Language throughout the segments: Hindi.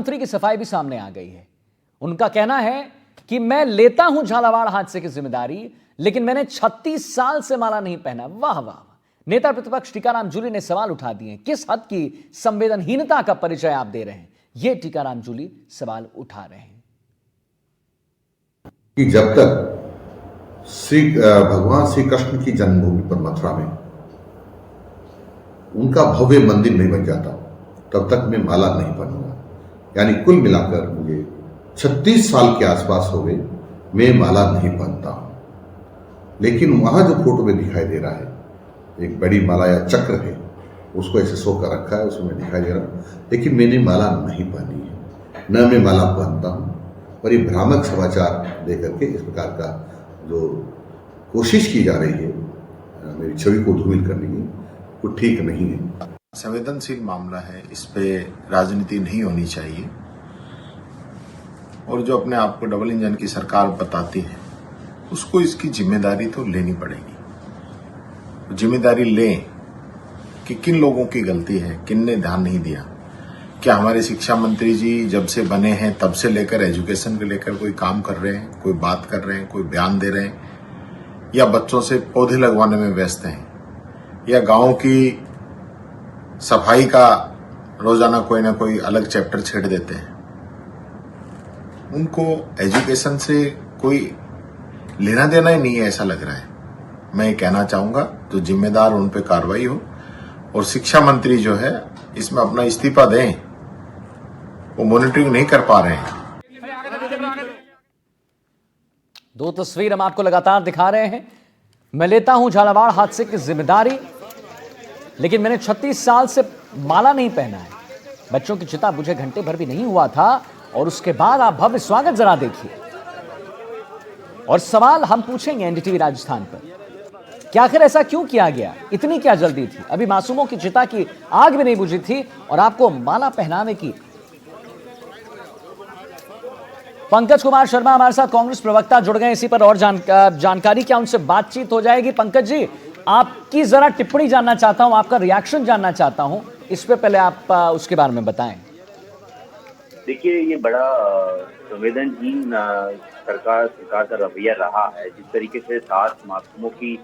मंत्री की सफाई भी सामने आ गई है। उनका कहना है कि मैं लेता हूं झालावाड़ हादसे की जिम्मेदारी, लेकिन मैंने 36 साल से माला नहीं पहना। वाह वाह। नेता प्रतिपक्ष टीकाराम जूली ने सवाल उठा दिए। किस हद की संवेदनहीनता का परिचय आप दे रहे हैं, यह टीकाराम जूली सवाल उठा रहे हैं। कि जब तक भगवान श्री कृष्ण की जन्मभूमि पर मथुरा में उनका भव्य मंदिर नहीं बन जाता, तब तक मैं माला नहीं पहनूंगा। यानी कुल मिलाकर मुझे 36 साल के आसपास हो गए मैं माला नहीं पहनता हूं। लेकिन वहां जो फोटो में दिखाई दे रहा है, एक बड़ी माला या चक्र है, उसको ऐसे सो कर रखा है, उसमें दिखाई दे रहा हूं, लेकिन मैंने माला नहीं पहनी है, न मैं माला पहनता हूं। और ये भ्रामक समाचार देकर के इस प्रकार का जो कोशिश की जा रही है मेरी छवि को धूमिल करने की, वो ठीक नहीं है। संवेदनशील मामला है, इस पे राजनीति नहीं होनी चाहिए। और जो अपने आप को डबल इंजन की सरकार बताती है, उसको इसकी जिम्मेदारी तो लेनी पड़ेगी। जिम्मेदारी लें कि किन लोगों की गलती है, किन ने ध्यान नहीं दिया। क्या हमारे शिक्षा मंत्री जी जब से बने हैं तब से लेकर एजुकेशन को लेकर कोई काम कर रहे हैं, कोई बात कर रहे हैं, कोई बयान दे रहे हैं, या बच्चों से पौधे लगवाने में व्यस्त हैं, या गांव की सफाई का रोजाना कोई ना कोई अलग चैप्टर छेड़ देते हैं। उनको एजुकेशन से कोई लेना देना ही नहीं है, ऐसा लग रहा है। मैं ये कहना चाहूंगा तो जिम्मेदार उन पे कार्रवाई हो, और शिक्षा मंत्री जो है इसमें अपना इस्तीफा दें, वो मॉनिटरिंग नहीं कर पा रहे हैं। दो तस्वीर हम आपको लगातार दिखा रहे हैं। मैं लेता हूं झालावाड़ हादसे की जिम्मेदारी, लेकिन मैंने 36 साल से माला नहीं पहना है। बच्चों की चिता बुझे घंटे भर भी नहीं हुआ था, और उसके बाद आप भव्य स्वागत जरा देखिए। और सवाल हम पूछेंगे एनडीटीवी राजस्थान पर कि आखिर ऐसा क्यों किया गया, इतनी क्या जल्दी थी? अभी मासूमों की चिता की आग भी नहीं बुझी थी और आपको माला पहनाने की। पंकज कुमार शर्मा हमारे साथ कांग्रेस प्रवक्ता जुड़ गए इसी पर और जानकारी, क्या उनसे बातचीत हो जाएगी? पंकज जी, आपकी जरा टिप्पणी जानना चाहता हूं, आपका रिएक्शन जानना चाहता हूं इस पे, पहले आप उसके बारे में बताएं। देखिए, ये बड़ा संवेदनहीन सरकार का रवैया रहा है। जिस तरीके से 7 मासूमों की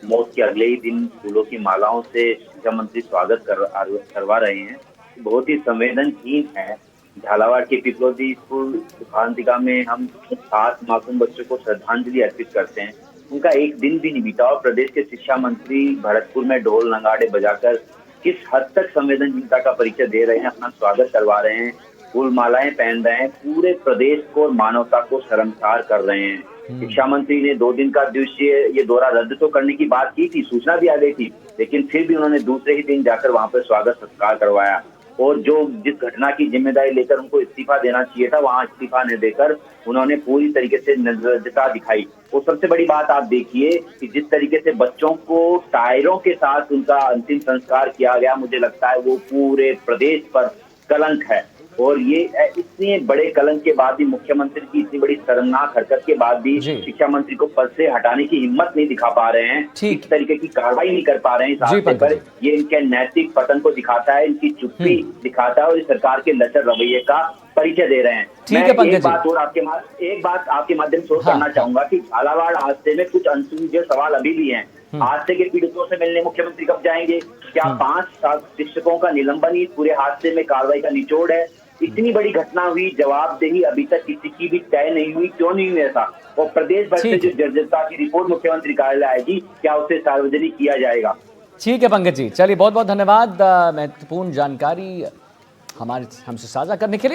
मौत के अगले ही दिन फूलों की मालाओं से शिक्षा मंत्री स्वागत करवा रहे हैं, बहुत ही संवेदनहीन है। झालावाड़ के पिपलोदी स्कूल सुखांतिका में हम 7 मासूम बच्चों को श्रद्धांजलि अर्पित करते हैं। उनका एक दिन भी नहीं बीता और प्रदेश के शिक्षा मंत्री भरतपुर में ढोल नगाड़े बजाकर किस हद तक संवेदनहीनता का परिचय दे रहे हैं, अपना स्वागत करवा रहे हैं, फूल मालाएं पहन रहे हैं, पूरे प्रदेश को और मानवता को शर्मसार कर रहे हैं। शिक्षा मंत्री ने 2 दिन का दिवसीय ये दौरा रद्द तो करने की बात की थी, सूचना भी आ गई थी, लेकिन फिर भी उन्होंने दूसरे ही दिन जाकर वहां पर स्वागत सत्कार करवाया। और जो जिस घटना की जिम्मेदारी लेकर उनको इस्तीफा देना चाहिए था, वहां इस्तीफा न देकर उन्होंने पूरी तरीके से निर्लज्जता दिखाई। और सबसे बड़ी बात आप देखिए कि जिस तरीके से बच्चों को टायरों के साथ उनका अंतिम संस्कार किया गया, मुझे लगता है वो पूरे प्रदेश पर कलंक है। और ये इतने बड़े कलंक के बाद भी, मुख्यमंत्री की इतनी बड़ी शर्मनाक हरकत के बाद भी शिक्षा मंत्री को पद से हटाने की हिम्मत नहीं दिखा पा रहे हैं, इस तरीके की कार्रवाई नहीं कर पा रहे हैं इस हादसे पर। ये इनके नैतिक पतन को दिखाता है, इनकी चुप्पी दिखाता है, और इस सरकार के लचर रवैये का परिचय दे रहे हैं। मैं एक बात आपके माध्यम से करना चाहूंगा कि झालावाड़ हादसे में कुछ अनसुलझे सवाल अभी भी हैं। हादसे के पीड़ितों से मिलने मुख्यमंत्री कब जाएंगे? क्या 5 शिक्षकों का निलंबन ही पूरे हादसे में कार्रवाई का निचोड़ है? इतनी बड़ी घटना हुई, जवाबदेही अभी तक किसी की भी तय नहीं हुई, क्यों नहीं हुई ऐसा? और प्रदेश भर से जो जर्जरता की रिपोर्ट मुख्यमंत्री कार्यालय आएगी, क्या उसे सार्वजनिक किया जाएगा? ठीक है पंकज जी, चलिए बहुत बहुत धन्यवाद महत्वपूर्ण जानकारी हमसे साझा करने के लिए।